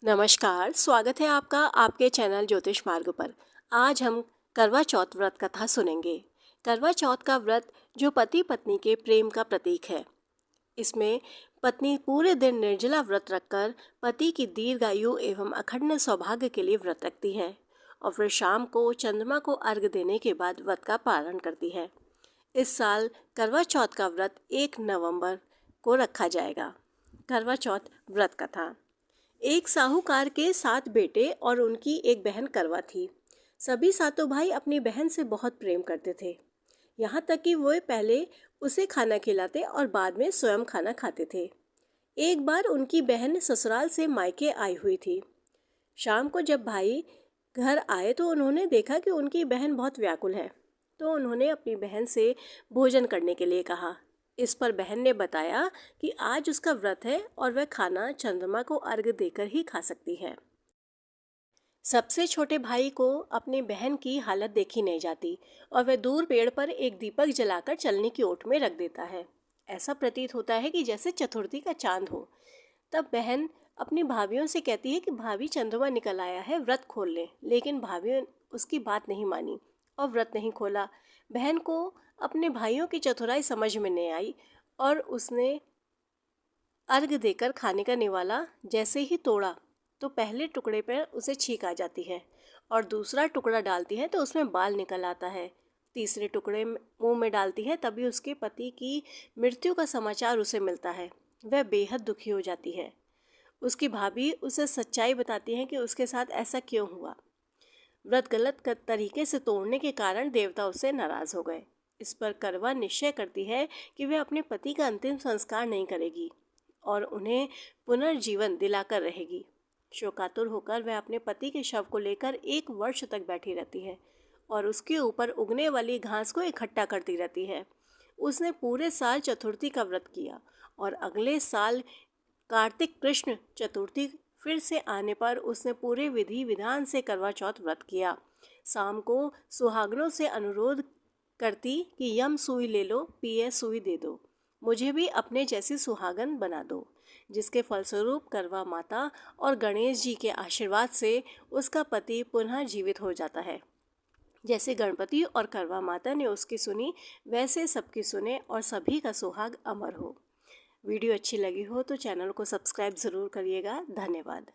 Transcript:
नमस्कार, स्वागत है आपका आपके चैनल ज्योतिष मार्ग पर। आज हम करवा चौथ व्रत कथा सुनेंगे। करवा चौथ का व्रत जो पति पत्नी के प्रेम का प्रतीक है। इसमें पत्नी पूरे दिन निर्जला व्रत रखकर पति की दीर्घायु एवं अखंड सौभाग्य के लिए व्रत रखती है और फिर शाम को चंद्रमा को अर्घ्य देने के बाद व्रत का पारण करती है। इस साल करवा चौथ का व्रत 1 नवंबर को रखा जाएगा। करवा चौथ व्रत कथा। एक साहूकार के 7 बेटे और उनकी एक बहन करवा थी। सभी सातों भाई अपनी बहन से बहुत प्रेम करते थे, यहाँ तक कि वो पहले उसे खाना खिलाते और बाद में स्वयं खाना खाते थे। एक बार उनकी बहन ससुराल से मायके आई हुई थी। शाम को जब भाई घर आए तो उन्होंने देखा कि उनकी बहन बहुत व्याकुल है, तो उन्होंने अपनी बहन से भोजन करने के लिए कहा। इस पर बहन ने बताया कि आज उसका व्रत है और वह खाना चंद्रमा को अर्घ्य देकर ही खा सकती है। सबसे छोटे भाई को अपनी बहन की हालत देखी नहीं जाती और वह दूर पेड़ पर एक दीपक जलाकर चलने की ओट में रख देता है। ऐसा प्रतीत होता है कि जैसे चतुर्थी का चांद हो। तब बहन अपनी भाभियों से कहती है कि भाभी चंद्रमा निकल आया है, व्रत खोल लें। लेकिन भाभियों उसकी बात नहीं मानी और व्रत नहीं खोला। बहन को अपने भाइयों की चतुराई समझ में नहीं आई और उसने अर्घ देकर खाने का निवाला जैसे ही तोड़ा तो पहले टुकड़े पर उसे छींक आ जाती है और दूसरा टुकड़ा डालती है तो उसमें बाल निकल आता है। तीसरे टुकड़े मुंह में डालती है तभी उसके पति की मृत्यु का समाचार उसे मिलता है। वह बेहद दुखी हो जाती है। उसकी भाभी उसे सच्चाई बताती है कि उसके साथ ऐसा क्यों हुआ। व्रत गलत तरीके से तोड़ने के कारण देवता उससे नाराज हो गए। इस पर करवा निश्चय करती है कि वह अपने पति का अंतिम संस्कार नहीं करेगी और उन्हें पुनर्जीवन दिलाकर रहेगी। शोकातुर होकर वह अपने पति के शव को लेकर 1 वर्ष तक बैठी रहती है और उसके ऊपर उगने वाली घास को इकट्ठा करती रहती है। उसने पूरे साल चतुर्थी का व्रत किया और अगले साल कार्तिक कृष्ण चतुर्थी फिर से आने पर उसने पूरे विधि विधान से करवा चौथ व्रत किया। शाम को सुहागनों से अनुरोध करती कि यम सुई ले लो, पिए सुई दे दो, मुझे भी अपने जैसी सुहागन बना दो। जिसके फलस्वरूप करवा माता और गणेश जी के आशीर्वाद से उसका पति पुनः जीवित हो जाता है। जैसे गणपति और करवा माता ने उसकी सुनी, वैसे सबकी सुने और सभी का सुहाग अमर हो। वीडियो अच्छी लगी हो तो चैनल को सब्सक्राइब ज़रूर करिएगा। धन्यवाद।